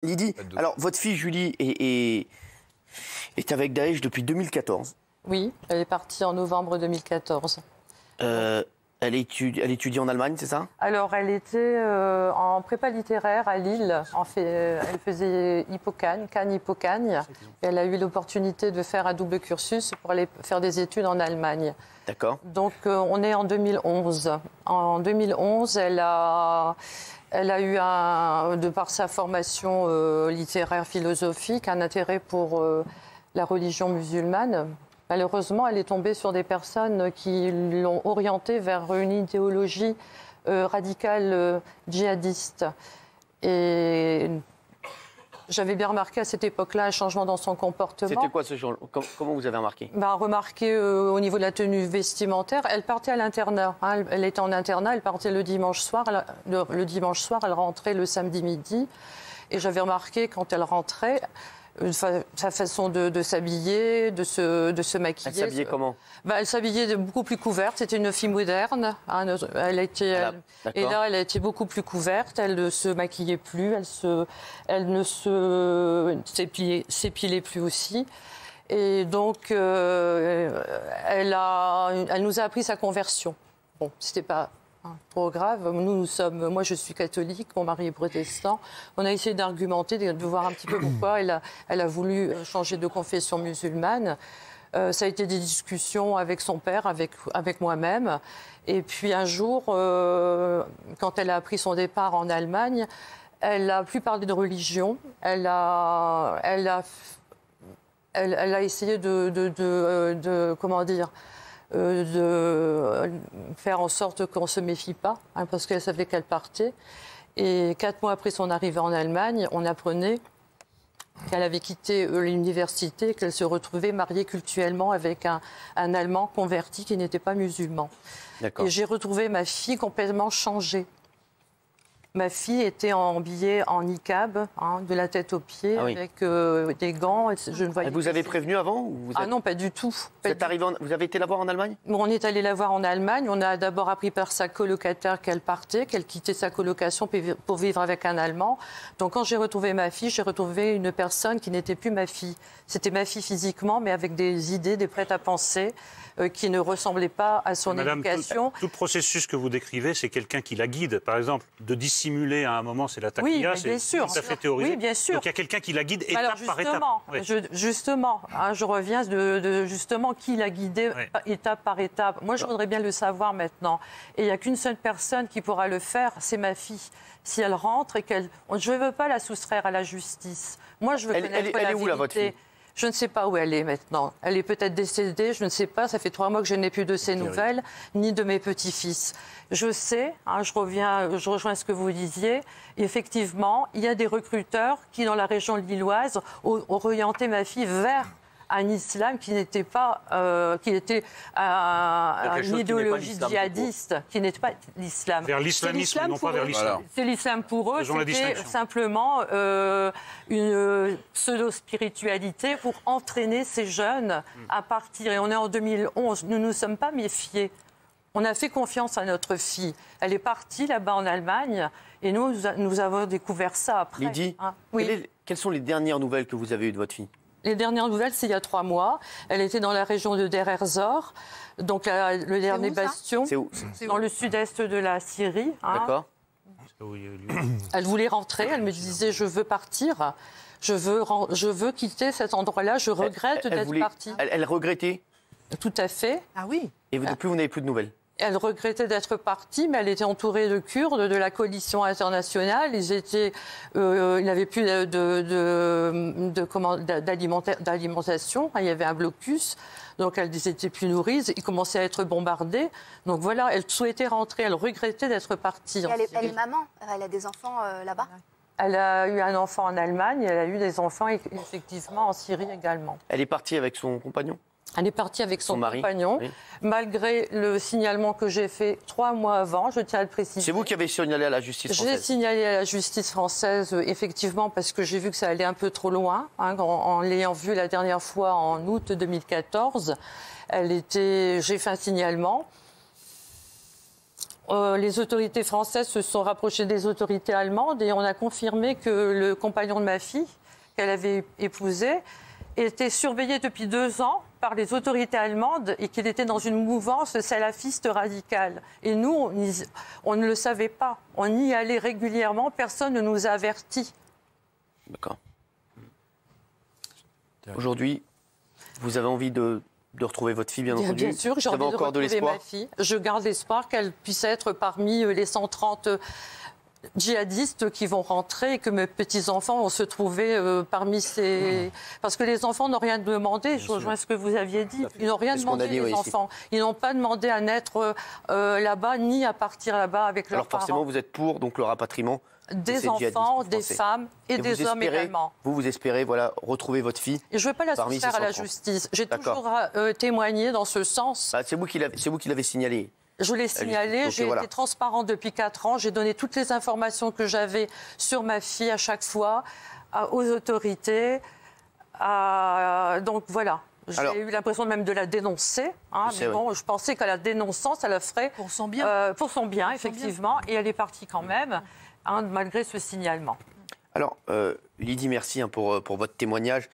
Lydie, alors votre fille Julie est avec Daesh depuis 2014. Oui, elle est partie en novembre 2014. Elle étudie en Allemagne, c'est ça? Alors, elle était en prépa littéraire à Lille. Elle faisait Cannes-Hippocagne. Elle a eu l'opportunité de faire un double cursus pour aller faire des études en Allemagne. D'accord. Donc, on est en 2011. En 2011, elle a eu, de par sa formation littéraire philosophique, un intérêt pour la religion musulmane. Malheureusement, elle est tombée sur des personnes qui l'ont orientée vers une idéologie radicale djihadiste. Et j'avais bien remarqué à cette époque-là un changement dans son comportement. C'était quoi ce changement? Comment vous avez remarqué? Remarqué au niveau de la tenue vestimentaire. Elle partait à l'internat. Elle était en internat, elle partait le dimanche soir. Le dimanche soir, elle rentrait le samedi midi. Et j'avais remarqué quand elle rentrait... sa façon de s'habiller, de se maquiller. Elle s'habillait comment? Elle s'habillait beaucoup plus couverte. C'était une fille moderne. Et là, elle a été beaucoup plus couverte. Elle ne se maquillait plus. Elle ne s'épilait plus aussi. Et donc, elle nous a appris sa conversion. Bon, c'était pas trop grave. Moi, je suis catholique, mon mari est protestant. On a essayé d'argumenter, de voir un petit peu pourquoi elle a voulu changer de confession musulmane. Ça a été des discussions avec son père, avec moi-même. Et puis un jour, quand elle a appris son départ en Allemagne, elle n'a plus parlé de religion. Elle a essayé comment dire, de faire en sorte qu'on ne se méfie pas, parce qu'elle savait qu'elle partait. Et 4 mois après son arrivée en Allemagne, on apprenait qu'elle avait quitté l'université, qu'elle se retrouvait mariée cultuellement avec un Allemand converti qui n'était pas musulman. Et j'ai retrouvé ma fille complètement changée. Ma fille était habillée en niqab, de la tête aux pieds, avec des gants. Je ne voyais vous avez prévenu avant ou vous êtes... Ah non, pas du tout. Vous avez été la voir en Allemagne? On est allé la voir en Allemagne. On a d'abord appris par sa colocataire qu'elle partait, qu'elle quittait sa colocation pour vivre avec un Allemand. Donc quand j'ai retrouvé ma fille, j'ai retrouvé une personne qui n'était plus ma fille. C'était ma fille physiquement, mais avec des idées, des prêts-à-penser, qui ne ressemblaient pas à son éducation. Tout le processus que vous décrivez, c'est quelqu'un qui la guide. Par exemple, de dissimuler à un moment, c'est la taqiyya, c'est tout à fait théorisé. Oui, bien sûr. Donc il y a quelqu'un qui la guide étape par étape. Justement, je reviens de justement qui l'a guidée étape par étape. Moi, je voudrais bien le savoir maintenant. Et il n'y a qu'une seule personne qui pourra le faire, c'est ma fille. Si elle rentre et qu'elle... Je ne veux pas la soustraire à la justice. Moi, je veux connaître la vérité. Elle est où, là, votre fille? Je ne sais pas où elle est maintenant. Elle est peut-être décédée, je ne sais pas. Ça fait 3 mois que je n'ai plus de ses nouvelles, ni de mes petits-fils. Je sais, je rejoins ce que vous disiez. Effectivement, il y a des recruteurs qui, dans la région lilloise, ont orienté ma fille vers un islam qui n'était pas, qui était une idéologie djihadiste, qui n'était pas l'islam. Vers l'islamisme, non pas vers l'islam. C'est l'islam pour eux, c'était simplement une pseudo-spiritualité pour entraîner ces jeunes à partir. Et on est en 2011, nous ne nous sommes pas méfiés. On a fait confiance à notre fille. Elle est partie là-bas en Allemagne et nous avons découvert ça après. Lydie, quelles sont les dernières nouvelles que vous avez eues de votre fille? Les dernières nouvelles, c'est il y a 3 mois. Elle était dans la région de Der ez-Zor, donc le dernier bastion. C'est où? Dans le sud-est de la Syrie. D'accord. Elle voulait rentrer, elle me disait « je veux partir, je veux quitter cet endroit-là, je regrette d'être partie ». Elle regrettait? Tout à fait. Ah oui. Et depuis, vous n'avez plus de nouvelles? Elle regrettait d'être partie, mais elle était entourée de Kurdes, de la coalition internationale. Ils n'avaient plus d'alimentation. Il y avait un blocus, donc elles n'étaient plus nourries. Ils commençaient à être bombardés. Donc voilà, elle souhaitait rentrer, elle regrettait d'être partie. Elle est maman, elle a des enfants là-bas? Elle a eu un enfant en Allemagne, elle a eu des enfants effectivement en Syrie également. Elle est partie avec son compagnon? Elle est partie avec son compagnon, malgré le signalement que j'ai fait 3 mois avant, je tiens à le préciser. C'est vous qui avez signalé à la justice française? J'ai signalé à la justice française, effectivement, parce que j'ai vu que ça allait un peu trop loin. En l'ayant vue la dernière fois en août 2014, j'ai fait un signalement. les autorités françaises se sont rapprochées des autorités allemandes et on a confirmé que le compagnon de ma fille, qu'elle avait épousé, était surveillé depuis 2 ans par les autorités allemandes et qu'il était dans une mouvance salafiste radicale. Et nous, on ne le savait pas. On y allait régulièrement, personne ne nous a avertis. D'accord. Aujourd'hui, vous avez envie de retrouver votre fille, bien entendu. Bien sûr, j'ai envie de retrouver ma fille. Je garde l'espoir qu'elle puisse être parmi les 130 djihadistes qui vont rentrer et que mes petits-enfants vont se trouver parmi ces... Parce que les enfants n'ont rien demandé, je rejoins ce que vous aviez dit. Ils n'ont rien demandé, les enfants. Ils n'ont pas demandé à naître là-bas, ni à partir là-bas avec leurs parents. Alors forcément, vous êtes pour donc, le rapatriement des enfants, des femmes et des hommes également. Vous espérez retrouver votre fille. Et je ne veux pas la soustraire à la justice. J'ai toujours témoigné dans ce sens. Bah, c'est vous qui l'avez signalé. Je l'ai signalé, j'ai été transparente depuis 4 ans. J'ai donné toutes les informations que j'avais sur ma fille à chaque fois aux autorités. Donc voilà. J'ai eu l'impression même de la dénoncer. Mais bon, je pensais qu'à la dénonçant, ça la ferait pour son bien. Pour son bien, effectivement. Et elle est partie quand même, malgré ce signalement. Alors, Lydie, merci pour votre témoignage.